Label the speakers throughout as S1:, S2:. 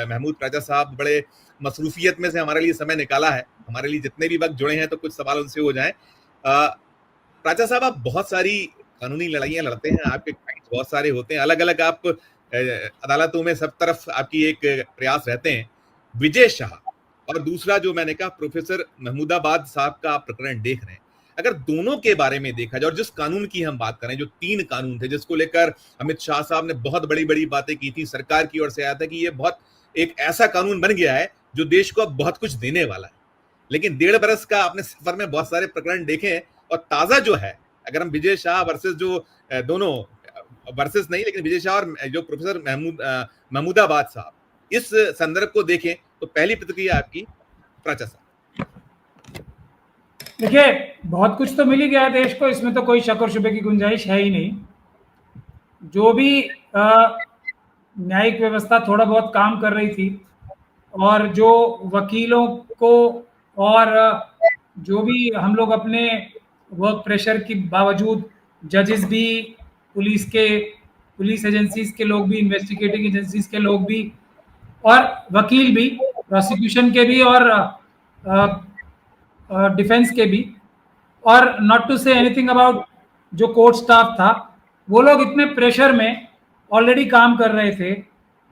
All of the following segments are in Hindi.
S1: महमूद प्राचा साहब बड़े मसरूफियत में से हमारे लिए समय निकाला है, हमारे लिए जितने भी वक्त जुड़े हैं, तो कुछ सवाल उनसे हो जाएं। प्राचा साहब, आप बहुत सारी कानूनी लड़ाइयां लड़ते हैं, आपके क्लाइंट्स बहुत सारे होते हैं, अलग अलग आप अदालतों में सब तरफ आपकी एक प्रयास रहते हैं। विजय शाह और दूसरा जो मैंने कहा प्रोफेसर महमूदाबाद साहब का आप प्रकरण देख रहे हैं, अगर दोनों के बारे में देखा जाए और जिस कानून की हम बात करें, जो 3 कानून थे जिसको लेकर अमित शाह साहब ने बहुत बड़ी बड़ी बातें की थी, सरकार की ओर से आया था कि ये बहुत एक ऐसा कानून बन गया है जो देश को अब बहुत कुछ देने वाला है। लेकिन 1.5 बरस का आपने सफर में बहुत सारे प्रकरण देखे हैं, और ताजा जो है, अगर हम विजय शाह वर्सेस जो दोनों वर्सेस नहीं, लेकिन विजय शाह और जो प्रोफेसर महमूदाबाद साहब, इस संदर्भ को देखें तो पहली प्रतिक्रिया आपकी प्राचा साहब।
S2: देखिए, बहुत कुछ तो मिल ही गया है देश को, इसमें तो कोई शक और शुबे की गुंजाइश है ही नहीं। जो भी न्यायिक व्यवस्था थोड़ा बहुत काम कर रही थी, और जो वकीलों को और जो भी हम लोग अपने वर्क प्रेशर के बावजूद, जजेस भी, पुलिस एजेंसीज के लोग भी, इन्वेस्टिगेटिंग एजेंसीज के लोग भी, और वकील भी, प्रोसिक्यूशन के भी और डिफेंस के भी, और not to say anything about जो कोर्ट स्टाफ था, वो लोग इतने प्रेशर में ऑलरेडी काम कर रहे थे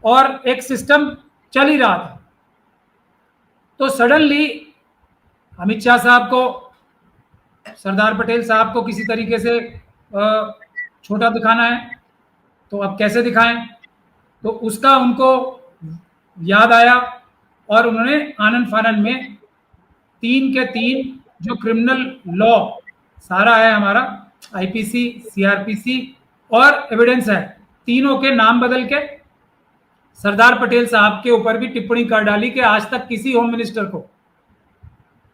S2: और एक सिस्टम चल ही रहा था। तो सडनली अमित शाह साहब को, सरदार पटेल साहब को किसी तरीके से छोटा दिखाना है, तो अब कैसे दिखाएं? तो उसका उनको याद आया और उन्होंने आनन फानन में 3 के 3 जो क्रिमिनल लॉ सारा है हमारा, आईपीसी, सीआरपीसी और एविडेंस है, तीनों के नाम बदल के सरदार पटेल साहब के ऊपर भी टिप्पणी कर डाली कि आज तक किसी होम मिनिस्टर को,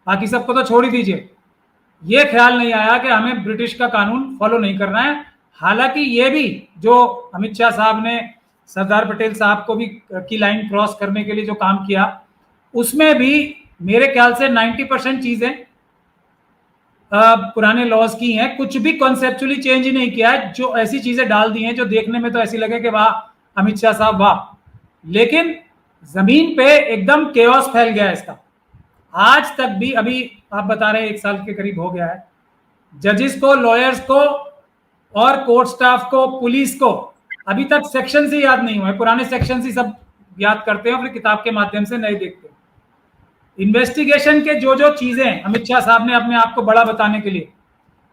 S2: बाकी सबको तो छोड़ ही दीजिए, ये ख्याल नहीं आया कि हमें ब्रिटिश का कानून फॉलो नहीं करना है। हालांकि ये भी जो अमित शाह साहब ने सरदार पटेल साहब को भी की लाइन क्रॉस करने के लिए जो काम किया, उसमें भी मेरे ख्याल से 90% चीजें पुराने लॉज की हैं, कुछ भी कॉन्सेप्चुअली चेंज ही नहीं किया है। जो ऐसी चीजें डाल दी हैं जो देखने में तो ऐसी लगे कि वाह अमित शाह साहब वाह, लेकिन जमीन पे एकदम केओस फैल गया है इसका। आज तक भी, अभी आप बता रहे हैं 1 साल के करीब हो गया है, जजेस को, लॉयर्स को और कोर्ट स्टाफ को, पुलिस को अभी तक सेक्शन से याद नहीं हुआ है। पुराने सेक्शन से सब याद करते हैं, फिर किताब के माध्यम से नहीं देखते। इन्वेस्टिगेशन के जो जो चीजें अमित शाह साहब ने अपने आप को बड़ा बताने के लिए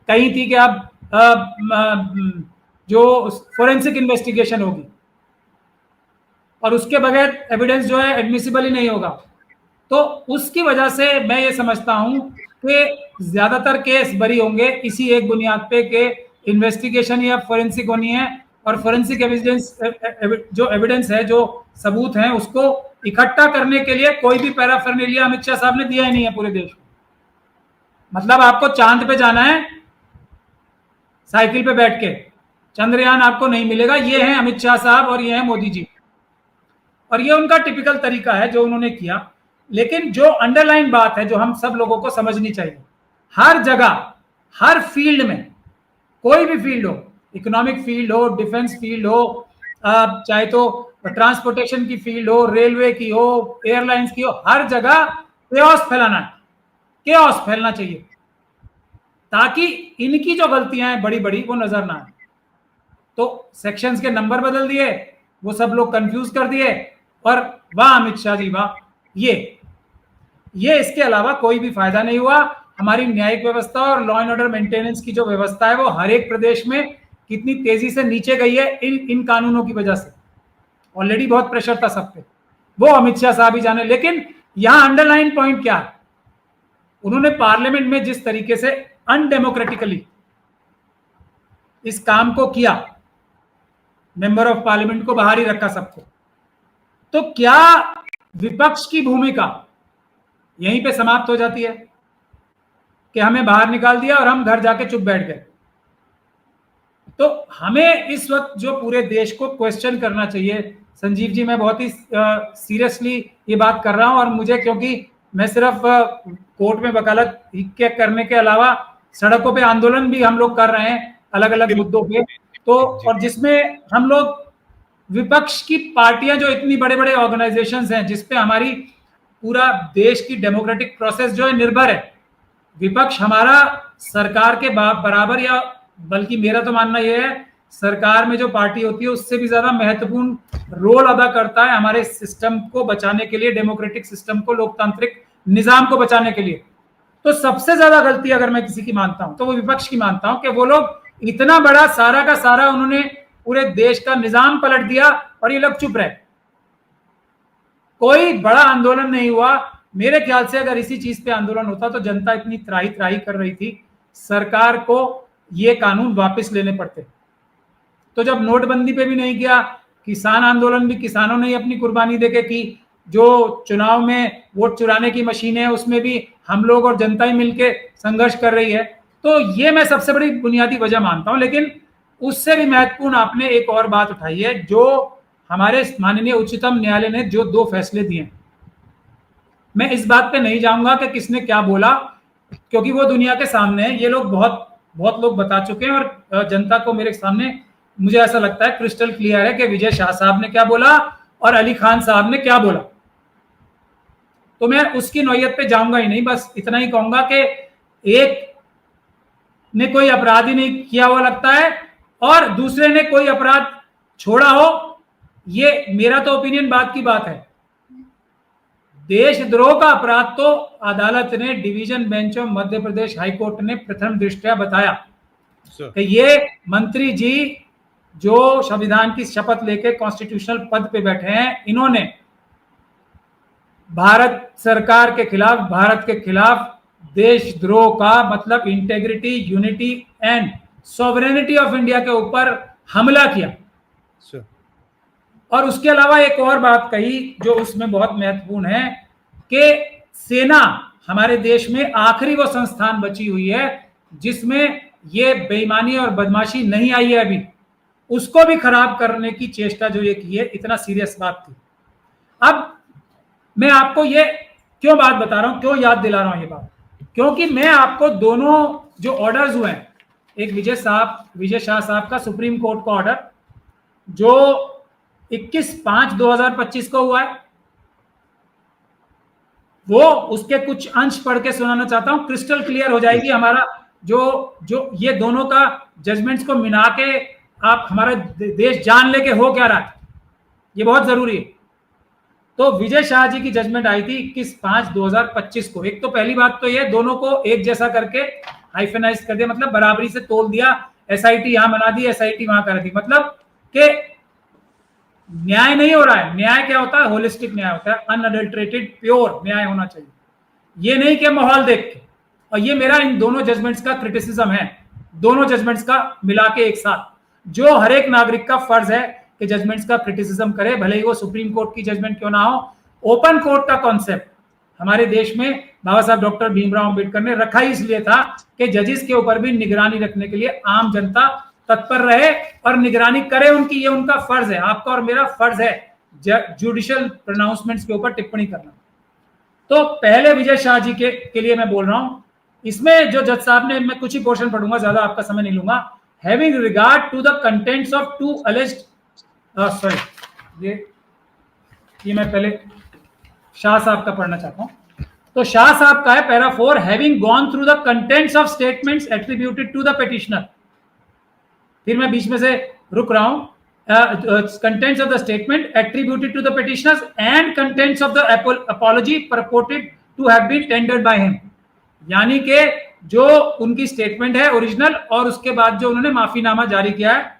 S2: कही थी कि अब जो फोरेंसिक इन्वेस्टिगेशन होगी और उसके बगैर एविडेंस जो है एडमिसिबल ही नहीं होगा, तो उसकी वजह से मैं ये समझता हूं कि ज्यादातर केस बरी होंगे इसी एक बुनियाद पे कि इन्वेस्टिगेशन या फोरेंसिक होनी है, और फोरेंसिक एविडेंस, जो एविडेंस है, जो सबूत हैं, उसको इकट्ठा करने के लिए कोई भी पैराफर्नेलिया अमित शाह साहब ने दिया ही नहीं है पूरे देश में। मतलब आपको चांद पे जाना है साइकिल पे बैठ के, चंद्रयान आपको नहीं मिलेगा। ये हैं अमित शाह साहब और ये हैं मोदी जी, और ये उनका टिपिकल तरीका है जो उन्होंने किया। लेकिन जो अंडरलाइन बात है जो हम सब लोगों को समझनी चाहिए, हर जगह, हर फील्ड में, कोई भी फील्ड हो, इकोनॉमिक फील्ड हो, डिफेंस फील्ड हो, चाहे तो ट्रांसपोर्टेशन की फील्ड हो, रेलवे की हो, एयरलाइंस की हो, हर जगह केओस फैलाना है, केओस फैलना चाहिए, ताकि इनकी जो गलतियां हैं बड़ी बड़ी वो नजर ना आए। तो सेक्शंस के नंबर बदल दिए, वो सब लोग कंफ्यूज कर दिए, और वाह अमित शाह जी वाह। ये इसके अलावा कोई भी फायदा नहीं हुआ। हमारी न्यायिक व्यवस्था और लॉ एंड ऑर्डर मेंटेनेंस की जो व्यवस्था है वो हर एक प्रदेश में कितनी तेजी से नीचे गई है इन कानूनों की वजह से। ऑलरेडी बहुत प्रेशर था सब पे, वो अमित शाह साहब ही जाने। लेकिन यहां अंडरलाइन पॉइंट क्या है, उन्होंने पार्लियामेंट में जिस तरीके से अनडेमोक्रेटिकली इस काम को किया, मेंबर ऑफ पार्लियामेंट को बाहर ही रखा सबको, तो क्या विपक्ष की भूमिका यहीं पे समाप्त हो जाती है कि हमें बाहर निकाल दिया और हम घर जाके चुप बैठ गए? तो हमें इस वक्त जो पूरे देश को क्वेश्चन करना चाहिए, संजीव जी, मैं बहुत ही सीरियसली ये बात कर रहा हूं, और मुझे, क्योंकि मैं सिर्फ कोर्ट में वकालत करने के अलावा सड़कों पे आंदोलन भी हम लोग कर रहे हैं अलग अलग मुद्दों पे, तो और जिसमें हम लोग विपक्ष की पार्टियां जो इतनी बड़े बड़े ऑर्गेनाइजेशंस हैं जिसपे हमारी पूरा देश की डेमोक्रेटिक प्रोसेस जो है निर्भर है, विपक्ष हमारा सरकार के बराबर, या बल्कि मेरा तो मानना यह है सरकार में जो पार्टी होती है उससे भी ज्यादा महत्वपूर्ण रोल अदा करता है हमारे सिस्टम को बचाने के लिए, डेमोक्रेटिक सिस्टम को, लोकतांत्रिक निजाम को बचाने के लिए। तो सबसे ज्यादा गलती अगर मैं किसी की मानता हूं तो वो विपक्ष की मानता हूं कि वो लोग इतना बड़ा सारा का सारा उन्होंने पूरे देश का निजाम पलट दिया और ये लोग चुप रहे, कोई बड़ा आंदोलन नहीं हुआ। मेरे ख्याल से अगर इसी चीज पे आंदोलन होता तो जनता इतनी त्राही त्राही कर रही थी, सरकार को ये कानून वापस लेने पड़ते। तो जब नोटबंदी पे भी नहीं किया, किसान आंदोलन भी किसानों ने अपनी कुर्बानी देके की, जो चुनाव में वोट चुराने की मशीनें है उसमें भी हम लोग और जनता ही मिलके संघर्ष कर रही है। तो ये मैं सबसे बड़ी बुनियादी वजह मानता हूं। लेकिन उससे भी महत्वपूर्ण आपने एक और बात उठाई है, जो हमारे माननीय उच्चतम न्यायालय ने जो 2 फैसले दिए। मैं इस बात पे नहीं जाऊंगा कि किसने क्या बोला, क्योंकि वो दुनिया के सामने है, ये लोग बहुत लोग बता चुके हैं और जनता को मेरे सामने मुझे ऐसा लगता है क्रिस्टल क्लियर है कि विजय शाह साहब ने क्या बोला और अली खान साहब ने क्या बोला। तो मैं उसकी नौयत पे जाऊंगा ही नहीं, बस इतना ही कहूंगा कि एक ने कोई अपराध ही नहीं किया हुआ लगता है और दूसरे ने कोई अपराध छोड़ा हो, ये मेरा तो ओपिनियन बात की बात है। देशद्रोह का अपराध तो अदालत ने, division bench of Madhya Pradesh high court ने प्रथम दृष्टया बताया कि ये मंत्री जी जो संविधान की शपथ लेके कॉन्स्टिट्यूशनल पद पे बैठे हैं, इन्होंने भारत सरकार के खिलाफ, भारत के खिलाफ देशद्रोह का मतलब integrity, unity and sovereignty of India के ऊपर हमला किया। और उसके अलावा एक और बात कही जो उसमें बहुत महत्वपूर्ण है कि सेना हमारे देश में आखिरी वो संस्थान बची हुई है जिसमें ये बेईमानी और बदमाशी नहीं आई है अभी, उसको भी खराब करने की चेष्टा जो ये की है, इतना सीरियस बात थी। अब मैं आपको ये क्यों बात बता रहा हूं, क्यों याद दिला रहा हूं ये बात, क्योंकि मैं आपको दोनों जो ऑर्डर्स हुए हैं, एक विजय शाह साहब का सुप्रीम कोर्ट का ऑर्डर जो 21/5/2025 को हुआ है, वो उसके कुछ अंश पढ़ के सुनाना चाहता हूं, क्रिस्टल क्लियर हो जाएगी हमारा जो ये दोनों का जजमेंट्स को मिला के आप हमारा देश जान ले के हो क्या रहा है, ये बहुत जरूरी है। तो विजय शाह जी की जजमेंट आई थी 21/5/2025 को। एक तो पहली बात तो ये, दोनों को एक जैसा करके हाइफेनाइज कर दिया, मतलब बराबरी से तोल दिया, एसआईटी यहां बना दी, एसआईटी वहां कर दी, मतलब कि न्याय नहीं हो रहा है। न्याय क्या होता है? होलिस्टिक न्याय होता है, अनअडल्टरेटेड प्योर न्याय होना चाहिए, ये नहीं कि माहौल देख के। और ये मेरा इन दोनों जजमेंट्स का क्रिटिसिज्म है, दोनों जजमेंट्स का मिला के एक साथ, जो हर एक नागरिक का फर्ज है कि जजमेंट्स का क्रिटिसिज्म करे, भले ही वो सुप्रीम कोर्ट की जजमेंट क्यों ना हो। ओपन कोर्ट का कॉन्सेप्ट हमारे देश में बाबा साहब डॉक्टर भीमराव अंबेडकर ने रखा ही इसलिए था कि जजेस के ऊपर भी निगरानी रखने के लिए आम जनता तत्पर रहे और निगरानी करे उनकी, ये उनका फर्ज है, आपका और मेरा फर्ज है जुडिशियल प्रोनाउंसमेंट्स के ऊपर टिप्पणी करना। तो पहले विजय शाह जी के लिए मैं बोल रहा हूं, इसमें जो जज साहब ने, मैं कुछ ही पोर्शन पढ़ूंगा, ज्यादा आपका समय नहीं लूंगा। Having regard to the contents of 2 alleged sorry, ये मैं पहले शाह साहब का पढ़ना चाहता हूं। तो शाह साहब का है para 4, having gone through the contents of statements attributed to the petitioner. फिर मैं बीच में से रुक रहा हूं, contents of the statement attributed to the petitioners and contents of the apology purported to have been tendered by him, यानी कि जो उनकी स्टेटमेंट है ओरिजिनल और उसके बाद जो उन्होंने माफीनामा जारी किया है।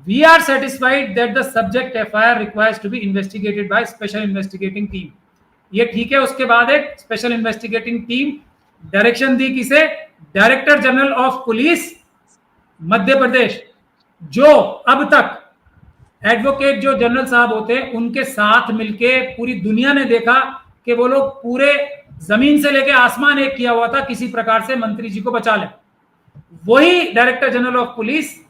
S2: We are satisfied that the subject FIR requires to be investigated by special investigating team। ये ठीक है। उसके बाद एक स्पेशल इन्वेस्टिगेटिंग टीम डायरेक्शन दी किसे? Director general of police Madhya Pradesh, जो अब तक एडवोकेट जो जनरल साहब होते हैं उनके साथ मिलके पूरी दुनिया ने देखा कि वो लोग पूरे जमीन से लेके आसमान एक किया हुआ था किसी प्रकार से मंत्री जी को बचा ले। वही डायरेक्टर जनरल ऑफ पुलिस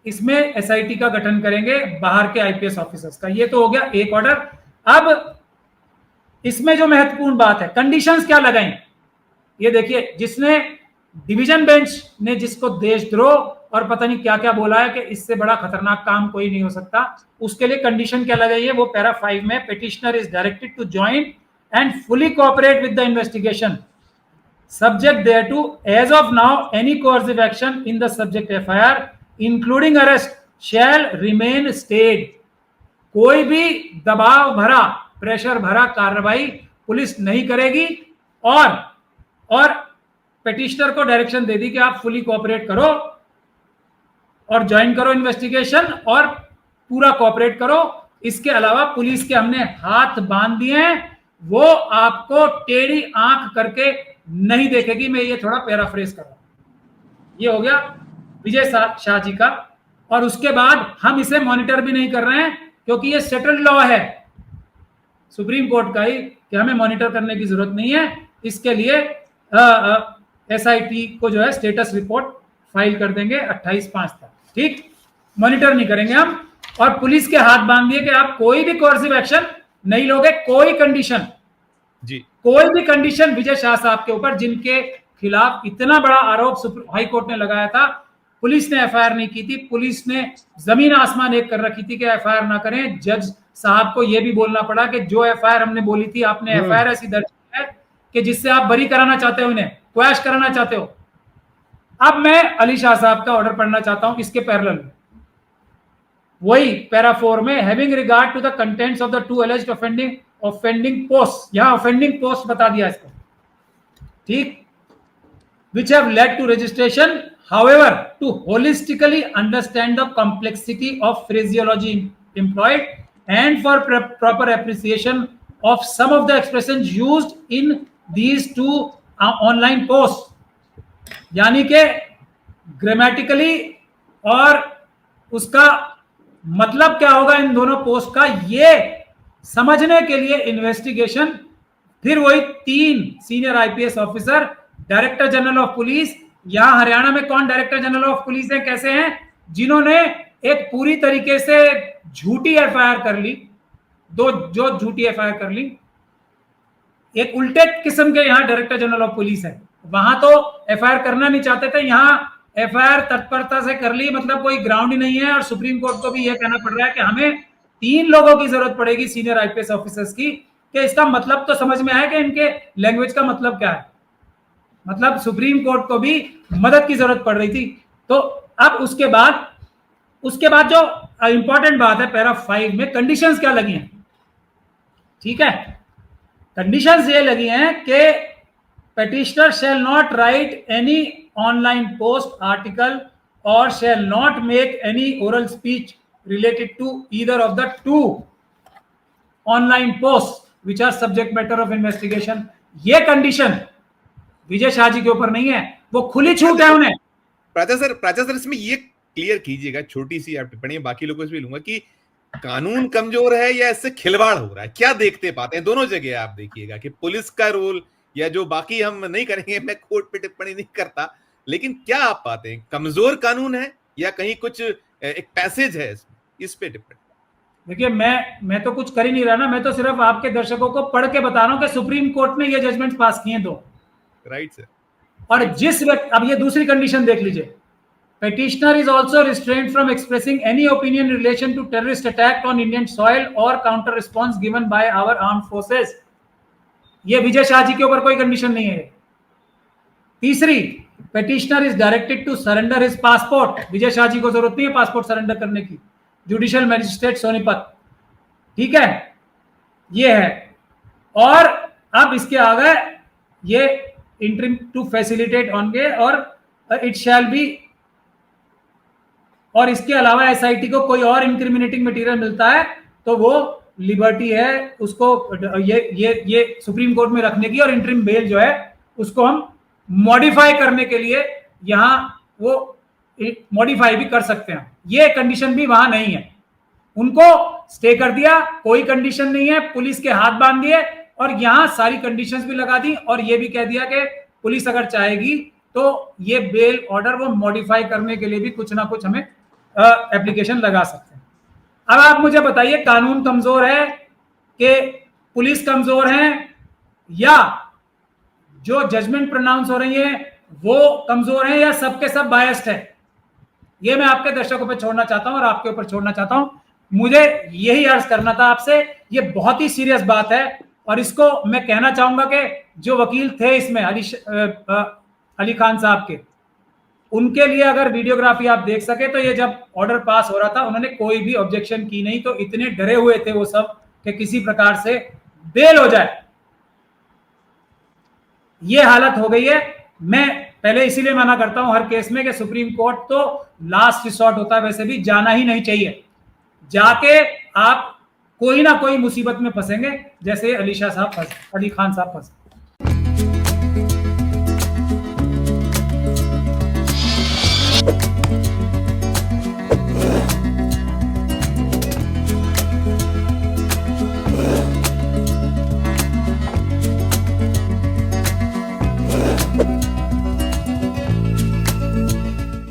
S2: इसमें एसआईटी का गठन करेंगे बाहर के आईपीएस ऑफिसर्स का। ये तो हो गया एक ऑर्डर। अब इसमें जो महत्वपूर्ण बात है, कंडीशंस क्या लगाई, ये देखिए, जिसने डिवीजन बेंच ने जिसको देशद्रोह और पता नहीं क्या क्या बोला है कि इससे बड़ा खतरनाक काम कोई नहीं हो सकता। उसके लिए कंडीशन क्या लगाई है, वो पैरा 5 में, petitioner is directed to join and fully cooperate with the investigation subject thereto as of now any coercive action in the subject FIR including arrest shall remain stayed। कोई भी दबाव भरा, प्रेशर भरा कार्रवाई पुलिस नहीं करेगी और पेटिशनर को डायरेक्शन दे दी कि आप फुली कोऑपरेट करो और ज्वाइन करो इन्वेस्टिगेशन और पूरा कोऑपरेट करो। इसके अलावा पुलिस के हमने हाथ बांध दिए हैं, वो आपको टेढ़ी आंख करके नहीं देखेगी। मैं ये थोड़ा पैराफ्रेज कर रहा हूं। ये हो गया विजय शाह जी का। और उसके बाद हम इसे मॉनिटर भी नहीं कर रहे हैं क्योंकि ये सेटल्ड लॉ है सुप्रीम कोर्ट का ही कि हमें मॉनिटर करने की जरूरत नहीं है। इसके लिए एसआईटी को जो है स्टेटस रिपोर्ट फाइल कर देंगे 28/5 तक। ठीक, मॉनिटर नहीं करेंगे हम। और पुलिस के हाथ बांध दिए कि आप कोई भी कोर्सिव एक्शन नहीं लोगे, कोई कंडीशन
S1: जी,
S2: कोई भी कंडीशन विजय शाह साहब के ऊपर, जिनके खिलाफ इतना बड़ा आरोप हाई कोर्ट ने लगाया था। पुलिस ने एफआईआर नहीं की थी, पुलिस ने जमीन आसमान एक कर रखी थी कि एफआईआर ना करें। जज साहब को यह भी बोलना पड़ा कि जो एफआईआर हमने बोली थी, आपने एफआईआर ऐसी दर्ज की है कि जिससे आप बरी कराना चाहते हो, इन्हें क्वैश कराना चाहते हो। अब मैं अली शाह साहब का ऑर्डर पढ़ना चाहता हूं इसके पैरेलल में, वही पैरा 4 में, having regard to the contents of the two alleged offending post, यहां ऑफेंडिंग पोस्ट बता दिया इसको, ठीक, which have led to registration, however to holistically understand the complexity of phraseology employed and for proper appreciation of some of the expressions used in these two online posts, यानी कि ग्रामेटिकली और उसका मतलब क्या होगा इन दोनों पोस्ट का, ये समझने के लिए इन्वेस्टिगेशन, फिर वही 3 senior IPS officer, director general of police. यहां हरियाणा में कौन डायरेक्टर जनरल ऑफ पुलिस है, कैसे हैं, जिन्होंने एक पूरी तरीके से झूठी एफआईआर कर ली, जो झूठी एफआईआर कर ली, एक उल्टे किस्म के यहां डायरेक्टर जनरल ऑफ पुलिस है। वहां तो एफआईआर करना नहीं चाहते थे, यहां एफआईआर तत्परता से कर ली, मतलब कोई ग्राउंड ही नहीं है। और सुप्रीम कोर्ट को भी यह कहना पड़ रहा है कि हमें 3 लोगों की जरूरत पड़ेगी सीनियर आईपीएस ऑफिसर्स की, कि इसका मतलब तो समझ में आया कि इनके लैंग्वेज का मतलब क्या है। मतलब सुप्रीम कोर्ट को भी मदद की जरूरत पड़ रही थी। तो अब उसके बाद जो इंपॉर्टेंट बात है पैरा 5 में, कंडीशंस क्या लगी हैं, ठीक है, कंडीशंस ये लगी हैं कि petitioner shall not write any online post article or shall not make any oral speech related to either of the 2 online posts which are subject matter of investigation। ये कंडीशन विजय शाह जी के ऊपर नहीं है, वो खुली छूट है उन्हें।
S1: प्राचा सर इसमें ये क्लियर कीजिएगा, छोटी सी आप टिप्पणी, बाकी लोगों से भी लूंगा, कि कानून कमजोर है या इससे खिलवाड़ हो रहा है, क्या देखते पाते हैं? दोनों जगह आप देखिएगा कि पुलिस का रोल, या जो बाकी हम नहीं करेंगे, मैं कोर्ट पे टिप्पणी नहीं करता, लेकिन क्या आप पाते हैं, कमजोर कानून है या कहीं कुछ एक पैसेज है इस पे टिप्पणी?
S2: देखिए, मैं तो कुछ कर ही नहीं रहा ना, मैं तो सिर्फ आपके दर्शकों को पढ़ के बता रहा हूं कि सुप्रीम कोर्ट ने ये जजमेंट पास किए 2।
S1: Right sir.
S2: और जिस व्यक्ति, अब ये दूसरी कंडीशन देख लीजिए, petitioner is also restrained from expressing any opinion in relation to terrorist attack on Indian soil or counter response given by our armed forces। ये विजय शाह जी के ऊपर कोई कंडीशन नहीं है। तीसरी, petitioner is directed to surrender his passport। Vijay Shah ji को जरूरत नहीं है पासपोर्ट सरेंडर करने की, जुडिशियल मैजिस्ट्रेट सोनीपत, ठीक है, ये है। और अब इसके आगे ये इंटरिम टू फैसिलिटेट ऑन के, और इट शैल बी, और इसके अलावा एसआईटी को कोई और इंक्रिमिनेटिंग मटेरियल मिलता है तो वो लिबर्टी है उसको ये सुप्रीम कोर्ट में रखने की, और इंटरिम बेल जो है उसको हम मॉडिफाई करने के लिए यहां वो मॉडिफाई भी कर सकते हैं। ये कंडीशन भी वहां नहीं है, उनको स्टे कर दिया, कोई कंडीशन नहीं है, पुलिस के हाथ बांध दिए और यहां सारी कंडीशंस भी लगा दी, और ये भी कह दिया कि पुलिस अगर चाहेगी तो ये बेल ऑर्डर वो मॉडिफाई करने के लिए भी कुछ ना कुछ हमें एप्लीकेशन लगा सकते हैं। अब आप मुझे बताइए, कानून कमजोर है कि पुलिस कमजोर है, या जो जजमेंट प्रोनाउंस हो रही है वो कमजोर है, या सबके सब बायस्ड है? ये मैं आपके दर्शकों पे छोड़ना चाहता हूं और आपके ऊपर छोड़ना चाहता हूं। मुझे यही अर्ज करना था आपसे, ये बहुत ही सीरियस बात है और इसको मैं कहना चाहूंगा कि जो वकील थे इसमें अली खान साहब के, उनके लिए अगर वीडियोग्राफी आप देख सके तो ये जब ऑर्डर पास हो रहा था उन्होंने कोई भी ऑब्जेक्शन की नहीं, तो इतने डरे हुए थे वो सब कि किसी प्रकार से बेल हो जाए। ये हालत हो गई है। मैं पहले इसीलिए मना करता हूं हर केस में कि सुप्रीम कोर्ट तो लास्ट रिसोर्ट होता है, वैसे भी जाना ही नहीं चाहिए। जाके आप कोई ना कोई मुसीबत में फंसेंगे, जैसे अली खान साहब फंसे।